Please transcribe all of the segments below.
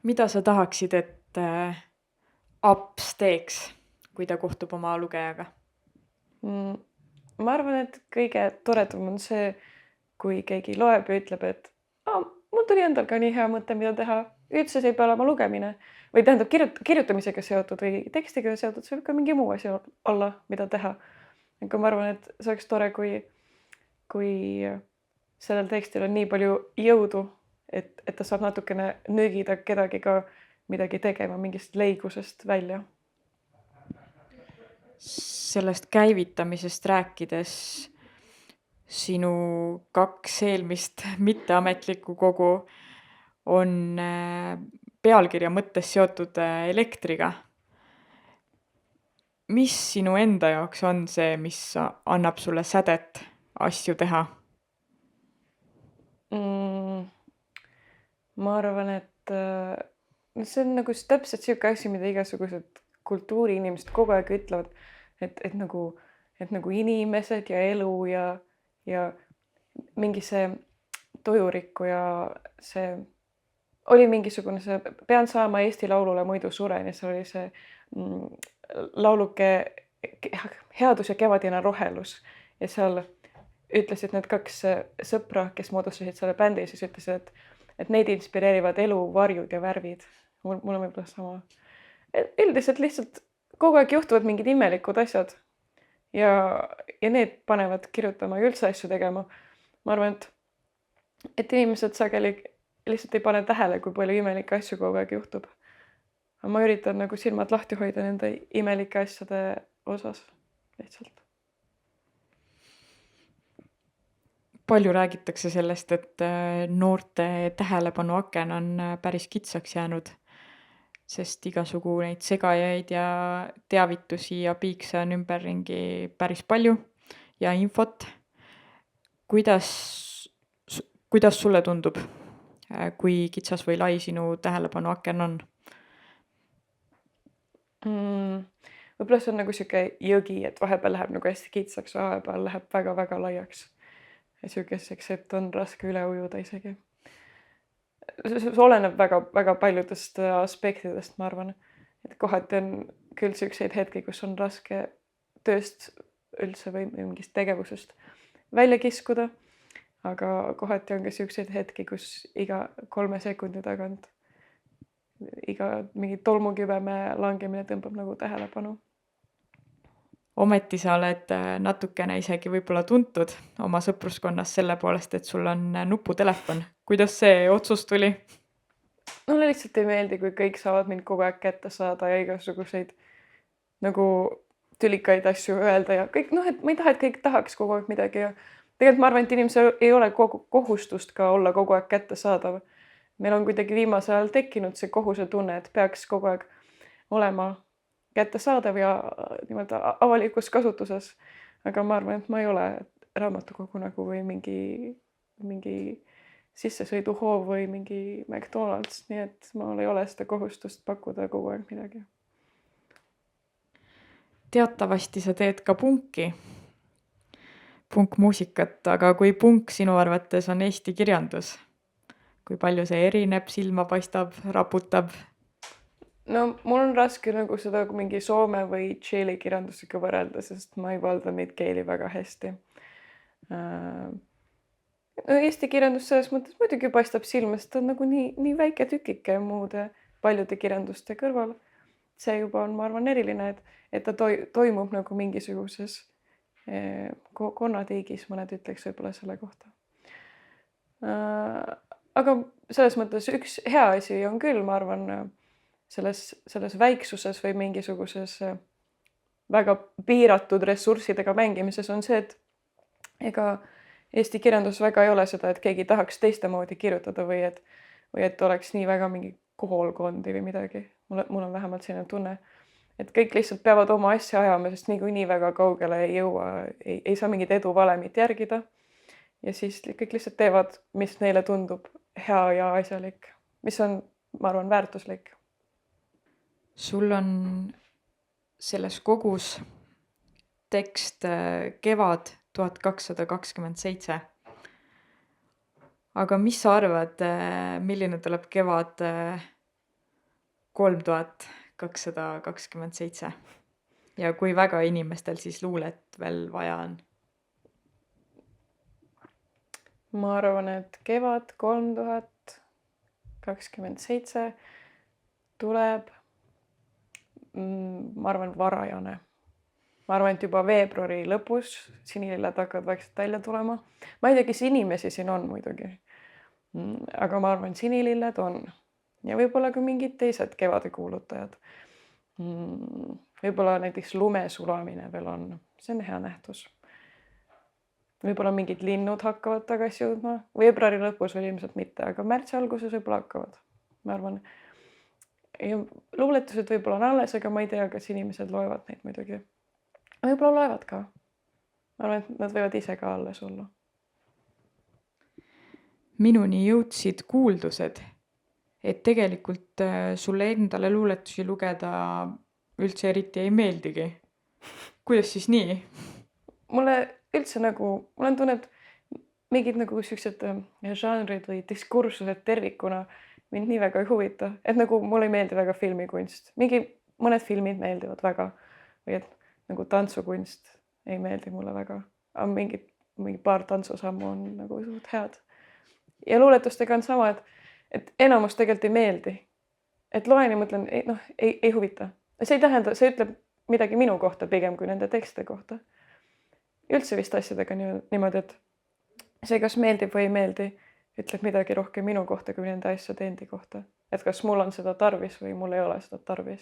Mida sa tahaksid, et Aps teeks, kui ta kohtub oma lugejaga? Mm, ma arvan, et kõige toredam on see, kui keegi loeb ja ütleb, et mul tuli endal ka nii hea mõte, mida teha. Üldse see ei pea olema lugemine või tähendab kirjutamisega seotud või tekstiga seotud, see võib ka mingi muu asi olla, mida teha. Aga ma arvan, et see oleks tore, kui sellel tekstil on nii palju jõudu, et ta saab natukene nöögida kedagi ka midagi tegema mingist leigusest välja. Sellest käivitamisest rääkides sinu 2 eelmist mitteametlikku kogu on pealkirja mõttes seotud elektriga. Mis sinu enda jaoks on see, mis annab sulle sädet asju teha? Ma arvan, et see on nagu täpselt sihuke asi, mida igasugused kultuuriinimesed kogu aeg ütlevad, et nagu inimesed ja elu ja mingi see tujurikku ja see oli mingisugune see pean saama Eesti Laulule, muidu suren ja see oli see lauluke Headus ja kevadine rohelus ja seal ütlesid need 2 sõpra, kes moodustasid selle bändi, siis ütlesid, et neid inspireerivad elu, varjud ja värvid. Mul on võib-olla sama. Üldiselt lihtsalt kogu aeg juhtuvad mingid imelikud asjad ja need panevad kirjutama ja üldse asju tegema. Ma arvan, et inimesed sageli lihtsalt ei pane tähele, kui palju imelikke asju kogu aeg juhtub. Aga ma üritan nagu silmad lahti hoida nende imelike asjade osas lihtsalt. Palju räägitakse sellest, et noorte tähelepanuaken on päris kitsaks jäänud, sest igasugu neid segajaid ja teavitusi ja piikse on ümberringi päris palju ja infot. Kuidas sulle tundub, kui kitsas või lai sinu tähelepanuaken on? Võib-olla see on nagu sihuke jõgi, et vahepeal läheb nagu hästi kitsaks, vahepeal läheb väga-väga laiaks. Ja sihukeseks, et on raske üle ujuda isegi. See oleneb väga paljudest aspektidest, ma arvan. Et kohati on küll siukseid hetki, kus on raske tööst üldse või mingist tegevusest välja kiskuda. Aga kohati on ka siukseid hetki, kus iga 3 sekundi tagant iga mingi tolmukübeme langemine tõmbab nagu tähelepanu. Ometi sa oled natukene isegi võib-olla tuntud oma sõpruskonnas selle poolest, et sul on nuputelefon. Kuidas see otsus tuli? Mulle lihtsalt ei meeldi, kui kõik saavad mind kogu aeg kätte saada ja igasuguseid nagu tülikaid asju öelda ja kõik et ma ei taha, et kõik tahaks kogu aeg midagi ja tegelikult ma arvan, et inimesel ei ole kohustust ka olla kogu aeg kättesaadav. Meil on kuidagi viimasel ajal tekkinud see kohusetunne, et peaks kogu aeg olema kättesaadav ja niimoodi avalikus kasutuses. Aga ma arvan, et ma ei ole raamatukogu nagu või mingi sissesõiduhoov või mingi McDonald's, nii et mul ei ole seda kohustust pakkuda kogu aeg midagi. Teatavasti sa teed ka punki, punkmuusikat, aga kui punk sinu arvates on eesti kirjandus? Kui palju see erineb, silma paistab, raputab? No mul on raske nagu seda mingi soome või tšeeli kirjandusega võrrelda, sest ma ei valda neid keeli väga hästi. Eesti kirjandus selles mõttes muidugi paistab silma, sest ta on nagu nii väike tükike muude paljude kirjanduste kõrval. See juba on, ma arvan, eriline, et ta toimub nagu mingisuguses konnatiigis, mõned ütleks võib-olla selle kohta. Aga selles mõttes üks hea asi on küll, ma arvan, selles väiksuses või mingisuguses väga piiratud ressurssidega mängimises on see, et ega Eesti kirjandus väga ei ole seda, et keegi tahaks teistmoodi kirjutada või et oleks nii väga mingi koolkondi või midagi. Mul on vähemalt selline tunne, et kõik lihtsalt peavad oma asja ajama, sest niikuinii väga kaugele ei jõua, ei saa mingit eduvalemit järgida. Ja siis kõik lihtsalt teevad, mis neile tundub hea ja asjalik, mis on, ma arvan, väärtuslik. Sul on selles kogus tekst Kevad 1227. Aga mis sa arvad, milline tuleb kevad 3227. Ja kui väga inimestel siis luulet veel vaja on? Ma arvan, et kevad 3027 tuleb, ma arvan, varajane. Ma arvan, et juba veebruari lõpus sinililled hakkavad vaikselt välja tulema. Ma ei tea, kes inimesi siin on muidugi. Aga ma arvan, sinililled on. Ja võib-olla ka mingid teised kevade kuulutajad. Võib-olla näiteks lume sulamine veel on. See on hea nähtus. Võib-olla mingid linnud hakkavad tagasi jõudma. Veebruari lõpus veel ilmselt mitte, aga märtsi alguses võib-olla hakkavad. Ma arvan, ja luuletused võib-olla on alles, aga ma ei tea, kas inimesed loevad neid muidugi. Võib-olla loevad ka. Ma arvan, et nad võivad ise ka alles olla. Minuni jõudsid kuuldused, et tegelikult sulle endale luuletusi lugeda üldse eriti ei meeldigi. Kuidas siis nii? Mulle üldse nagu, mul on tunne, et mingid nagu sellised žanrid või diskursused tervikuna mind nii väga ei huvita. Et nagu mulle ei meeldi väga filmikunst. Mõned filmid meeldivad väga. Või et nagu tantsukunst ei meeldi mulle väga. Aga mingi paar tantsusammu on nagu suht head. Ja luuletustega on sama, et enamus tegelikult ei meeldi. Et loen ja mõtlen, ei huvita. See ei tähenda, see ütleb midagi minu kohta pigem kui nende tekste kohta. Üldse vist asjadega niimoodi, et see, kas meeldib või ei meeldi, ütleb midagi rohkem minu kohta kui nende asjade endi kohta. Et kas mul on seda tarvis või mul ei ole seda tarvis.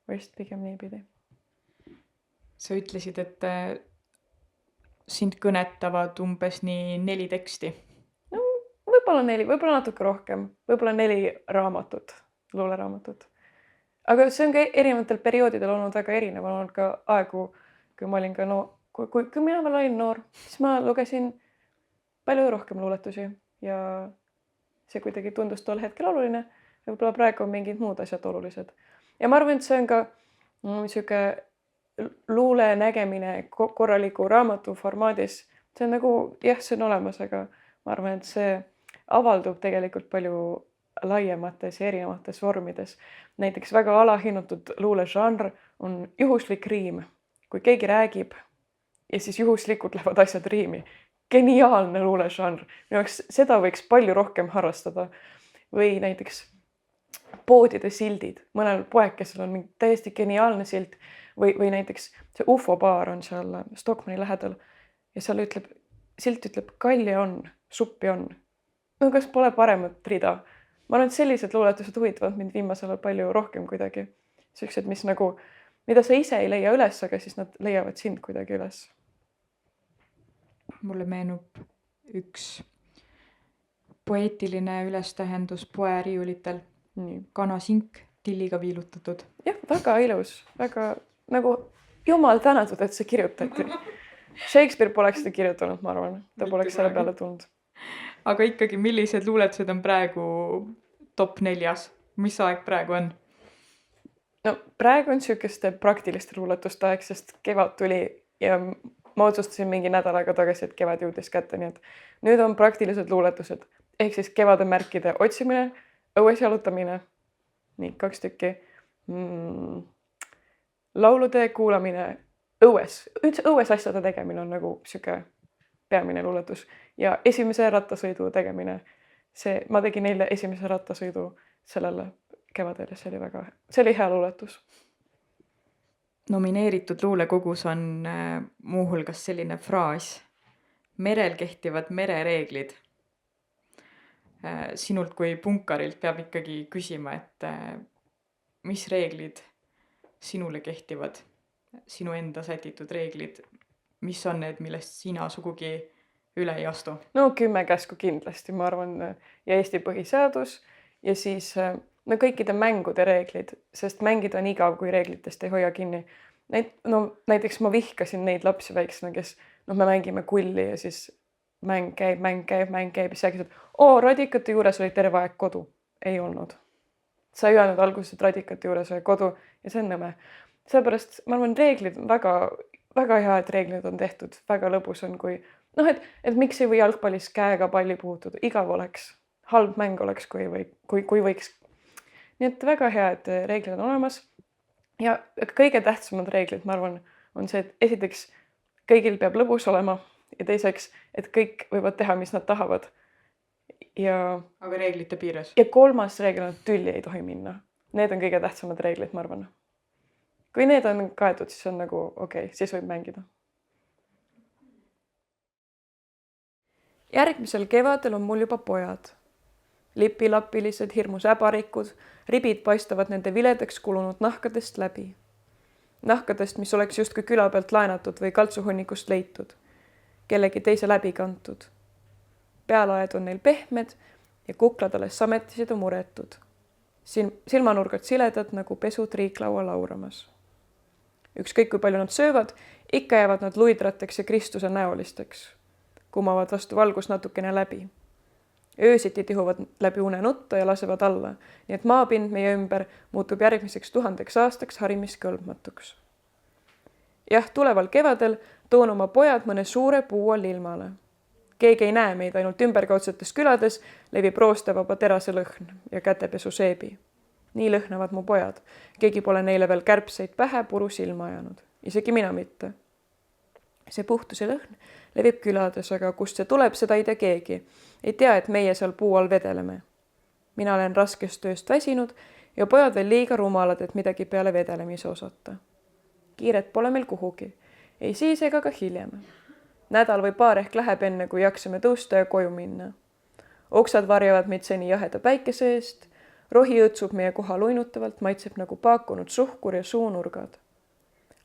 Vist pigem niipidi. Sa ütlesid, et sind kõnetavad umbes nii 4 teksti. No, võib-olla 4, võib-olla natuke rohkem. Võib-olla 4 raamatut, luuleraamatut. Aga see on ka erinevatel perioodidel olnud väga erinev. On olnud ka aegu, kui ma olin ka kui mina veel olin noor, siis ma lugesin palju rohkem luuletusi ja see kuidagi tundus tol hetkel oluline. Võib-olla praegu on mingid muud asjad olulised. Ja ma arvan, et see on ka niisugune luule nägemine korraliku raamatu formaadis. See on nagu, jah, see on olemas, aga ma arvan, et see avaldub tegelikult palju laiemates ja erinevates vormides. Näiteks väga alahinnatud luuležanr on juhuslik riim. Kui keegi räägib ja siis juhuslikult lähevad asjad riimi. Geniaalne luuležanr. Minu jaoks seda võiks palju rohkem harrastada. Või näiteks poodide sildid. Mõnel poekesel on mingi täiesti geniaalne silt. Või näiteks see UFO baar on seal Stockmanni lähedal. Ja seal silt ütleb, kalje on, suppi on. No kas pole paremat rida? Ma arvan, et sellised luuletused huvitavad mind viimasel palju rohkem kuidagi. Sellised, mis nagu, mida sa ise ei leia üles, aga siis nad leiavad sind kuidagi üles. Mulle meenub üks poeetiline ülestähendus poeriiulitel. Kanasink tilliga viilutatud. Jah, väga ilus. Väga nagu jumal tänatud, et see kirjutati. Shakespeare poleks seda kirjutanud, ma arvan. Ta poleks selle peale tulnud. Aga ikkagi, millised luuletused on praegu top 4? Mis aeg praegu on? No praegu on sükeste praktiliste luuletuste aeg, sest kevad tuli ja ma otsustasin mingi nädal aega tagasi, et kevad jõudis kätte, nii et nüüd on praktilised luuletused. Ehk siis kevade märkide otsimine, õues jalutamine, nii 2 tükki, laulude kuulamine õues. Üldse õues asjade tegemine on nagu siuke peamine luuletus ja esimese rattasõidu tegemine. Ma tegin neile esimese rattasõidu sellele kevadel ja see oli hea luuletus. Nomineeritud luulekogus on muuhulgas selline fraas. Merel kehtivad merereeglid. Sinult kui punkarilt peab ikkagi küsima, et mis reeglid sinule kehtivad, sinu enda sätitud reeglid, mis on need, millest sina sugugi üle ei astu? No 10 käsku kindlasti, ma arvan, ja Eesti põhiseadus ja siis kõikide mängude reeglid, sest mängida on igav, kui reeglitest ei hoia kinni. Näiteks ma vihkasin neid lapsi väiksena, kes me mängime kulli ja siis mäng käib ja siis räägid, et radikate juures oli terve aeg kodu. Ei olnud. Sa ei öelnud alguses, et radikate juures oli kodu ja see on nõme. Sellepärast ma arvan, reeglid on väga, väga hea, et reeglid on tehtud. Väga lõbus on, kui et miks ei või jalgpallis käega palli puutuda, igav oleks. Halb mäng oleks, kui võiks nii et väga hea, et reeglid on olemas. Ja kõige tähtsamad reeglid, ma arvan, on see, et esiteks kõigil peab lõbus olema ja teiseks, et kõik võivad teha, mis nad tahavad. Ja aga reeglite piires. ja kolmas reegel on, et tülli ei tohi minna. Need on kõige tähtsamad reeglid, ma arvan. Kui need on kaetud, siis on nagu okei, siis võib mängida. Järgmisel kevadel on mul juba pojad. Lipilapilised, hirmus äbarikud, ribid paistavad nende viledaks kulunud nahkadest läbi. Nahkadest, mis oleks justkui küla pealt laenatud või kaltsuhunnikust leitud. Kellegi teise läbi kantud. Pealaed on neil pehmed ja kuklad alles sametised ja muretud. Silmanurgad siledad nagu pesud riiklaua lauramas. Ükskõik kui palju nad söövad, ikka jäävad nad luidrateks ja Kristuse näolisteks. Kumavad vastu valgus natukene läbi. Öösiti tihuvad läbi une nutta ja lasevad alla, nii et maapind meie ümber muutub järgmiseks 1000 aastaks harimiskõlbmatuks. Jah, tuleval kevadel toon oma pojad mõne suure puu all ilmale. Keegi ei näe meid, ainult ümberkaudsetes külades levib roostevaba terase lõhn ja kätepesu seebi. Nii lõhnavad mu pojad. Keegi pole neile veel kärbseid pähe puru silma ajanud. Isegi mina mitte. See puhtuse lõhn levib külades, aga kust see tuleb, seda ei tea keegi. Ei tea, et meie seal puu all vedeleme. Mina olen raskest tööst väsinud ja pojad veel liiga rumalad, et midagi peale vedelemise osata. Kiiret pole meil kuhugi. Ei siis ega ka hiljem. Nädal või paar ehk läheb enne, kui jaksame tõusta ja koju minna. Oksad varjavad meid seni jaheda päikese eest. Rohi õõtsub meie kohal uinutavalt, maitseb nagu paakunud suhkur ja suunurgad.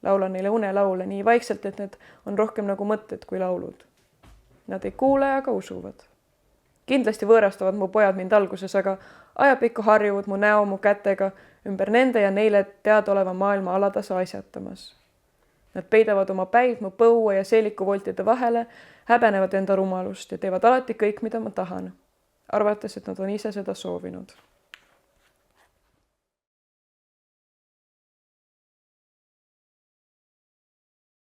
Laulan neile unelaule nii vaikselt, et need on rohkem nagu mõtted kui laulud. Nad ei kuule, aga usuvad. Kindlasti võõrastavad mu pojad mind alguses, aga ajapikku harjuvad mu näo mu kätega ümber nende ja neile teadaoleva maailma alatasa asjatamas. Nad peidavad oma päid mu põua ja seelikuvoltide vahele, häbenevad enda rumalust ja teevad alati kõik, mida ma tahan, arvates, et nad on ise seda soovinud.